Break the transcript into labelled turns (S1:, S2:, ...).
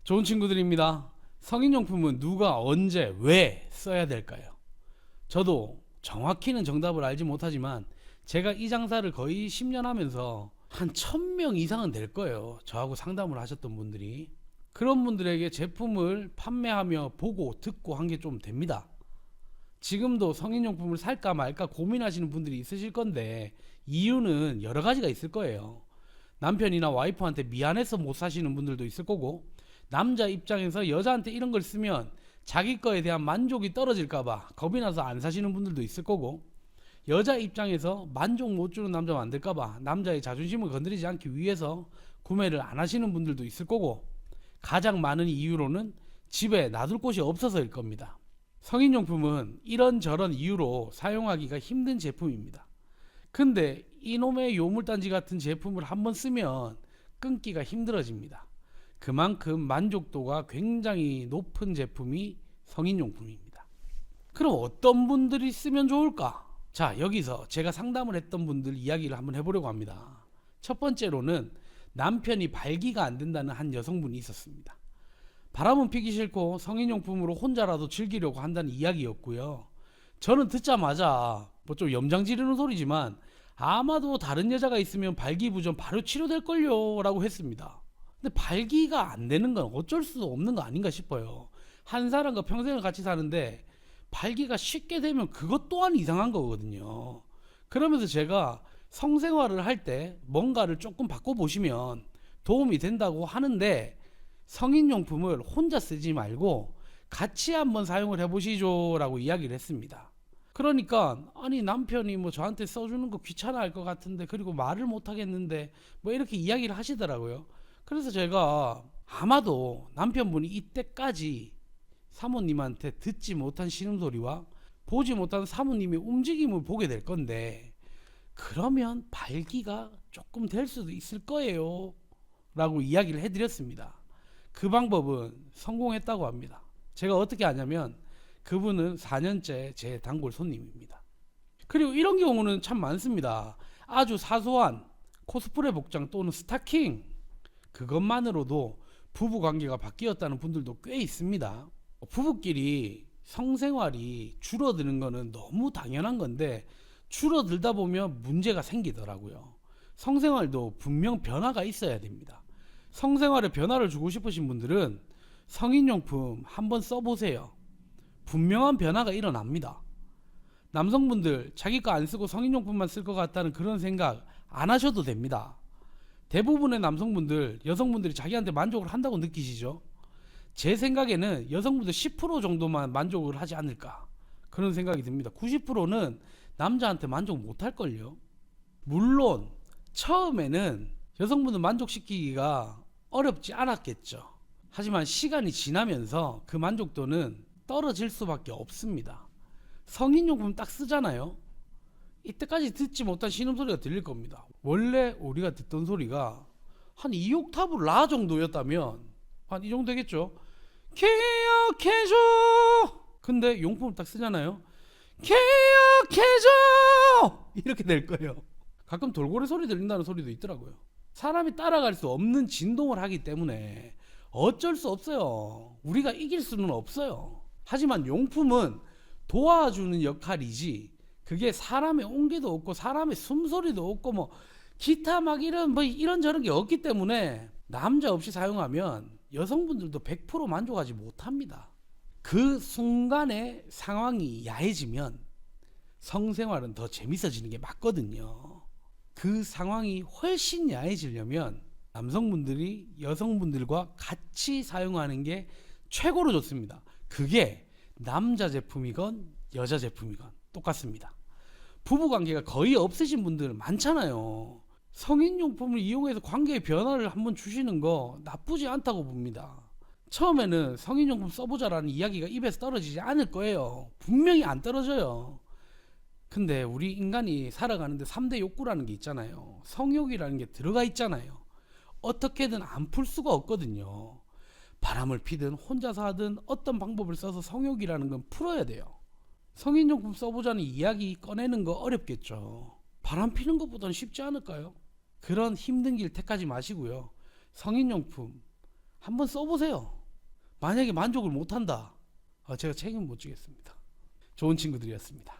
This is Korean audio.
S1: 좋은 친구들입니다. 성인용품은 누가 언제 왜 써야 될까요? 저도 정확히는 정답을 알지 못하지만 제가 이 장사를 거의 10년 하면서 한 1000명 이상은 될 거예요. 저하고 상담을 하셨던 분들이. 그런 분들에게 제품을 판매하며 보고 듣고 한 게 좀 됩니다. 지금도 성인용품을 살까 말까 고민하시는 분들이 있으실 건데 이유는 여러 가지가 있을 거예요. 남편이나 와이프한테 미안해서 못 사시는 분들도 있을 거고, 남자 입장에서 여자한테 이런 걸 쓰면 자기 거에 대한 만족이 떨어질까봐 겁이 나서 안 사시는 분들도 있을 거고, 여자 입장에서 만족 못 주는 남자 만들까봐 남자의 자존심을 건드리지 않기 위해서 구매를 안 하시는 분들도 있을 거고, 가장 많은 이유로는 집에 놔둘 곳이 없어서일 겁니다. 성인용품은 이런저런 이유로 사용하기가 힘든 제품입니다. 근데 이놈의 요물단지 같은 제품을 한번 쓰면 끊기가 힘들어집니다. 그만큼 만족도가 굉장히 높은 제품이 성인용품입니다. 그럼 어떤 분들이 쓰면 좋을까? 자, 여기서 제가 상담을 했던 분들 이야기를 한번 해보려고 합니다. 첫 번째로는 남편이 발기가 안 된다는 한 여성분이 있었습니다. 바람은 피기 싫고 성인용품으로 혼자라도 즐기려고 한다는 이야기였고요. 저는 듣자마자 뭐 좀 염장 지르는 소리지만 아마도 다른 여자가 있으면 발기부전 바로 치료될걸요 라고 했습니다. 근데 발기가 안 되는 건 어쩔 수 없는 거 아닌가 싶어요. 한 사람과 평생을 같이 사는데 발기가 쉽게 되면 그것 또한 이상한 거거든요. 그러면서 제가 성생활을 할 때 뭔가를 조금 바꿔보시면 도움이 된다고 하는데, 성인용품을 혼자 쓰지 말고 같이 한번 사용을 해보시죠 라고 이야기를 했습니다. 그러니까 아니 남편이 뭐 저한테 써주는 거 귀찮아 할 것 같은데, 그리고 말을 못 하겠는데 뭐 이렇게 이야기를 하시더라고요. 그래서 제가 아마도 남편분이 이때까지 사모님한테 듣지 못한 신음소리와 보지 못한 사모님의 움직임을 보게 될 건데, 그러면 발기가 조금 될 수도 있을 거예요 라고 이야기를 해드렸습니다. 그 방법은 성공했다고 합니다. 제가 어떻게 아냐면 그분은 4년째 제 단골 손님입니다. 그리고 이런 경우는 참 많습니다. 아주 사소한 코스프레 복장 또는 스타킹, 그것만으로도 부부관계가 바뀌었다는 분들도 꽤 있습니다. 부부끼리 성생활이 줄어드는 거는 너무 당연한 건데 줄어들다 보면 문제가 생기더라고요. 성생활도 분명 변화가 있어야 됩니다. 성생활에 변화를 주고 싶으신 분들은 성인용품 한번 써보세요. 분명한 변화가 일어납니다. 남성분들 자기 거 안 쓰고 성인용품만 쓸 것 같다는 그런 생각 안 하셔도 됩니다. 대부분의 남성분들, 여성분들이 자기한테 만족을 한다고 느끼시죠? 제 생각에는 여성분들 10% 정도만 만족을 하지 않을까, 그런 생각이 듭니다. 90%는 남자한테 만족 못할걸요. 물론 처음에는 여성분을 만족시키기가 어렵지 않았겠죠. 하지만 시간이 지나면서 그 만족도는 떨어질 수밖에 없습니다. 성인용품 딱 쓰잖아요. 이때까지 듣지 못한 신음소리가 들릴 겁니다. 원래 우리가 듣던 소리가 한 2옥타브 라 정도였다면 한 이 정도 되겠죠. 기억해줘. 근데 용품을 딱 쓰잖아요. 기억해줘 이렇게 될 거예요. 가끔 돌고래 소리 들린다는 소리도 있더라고요. 사람이 따라갈 수 없는 진동을 하기 때문에 어쩔 수 없어요. 우리가 이길 수는 없어요. 하지만 용품은 도와주는 역할이지, 그게 사람의 온기도 없고 사람의 숨소리도 없고 뭐 기타 막 이런저런 게 없기 때문에 남자 없이 사용하면 여성분들도 100% 만족하지 못합니다. 그 순간에 상황이 야해지면 성생활은 더 재밌어지는 게 맞거든요. 그 상황이 훨씬 야해지려면 남성분들이 여성분들과 같이 사용하는 게 최고로 좋습니다. 그게 남자 제품이건 여자 제품이건 똑같습니다. 부부관계가 거의 없으신 분들 많잖아요. 성인용품을 이용해서 관계의 변화를 한번 주시는 거 나쁘지 않다고 봅니다. 처음에는 성인용품 써보자라는 이야기가 입에서 떨어지지 않을 거예요. 분명히 안 떨어져요. 근데 우리 인간이 살아가는데 3대 욕구라는 게 있잖아요. 성욕이라는 게 들어가 있잖아요. 어떻게든 안 풀 수가 없거든요. 바람을 피든 혼자서 하든 어떤 방법을 써서 성욕이라는 건 풀어야 돼요. 성인용품 써보자는 이야기 꺼내는 거 어렵겠죠. 바람 피는 것보다는 쉽지 않을까요? 그런 힘든 길 택하지 마시고요. 성인용품 한번 써보세요. 만약에 만족을 못한다, 제가 책임 못 지겠습니다. 좋은 친구들이었습니다.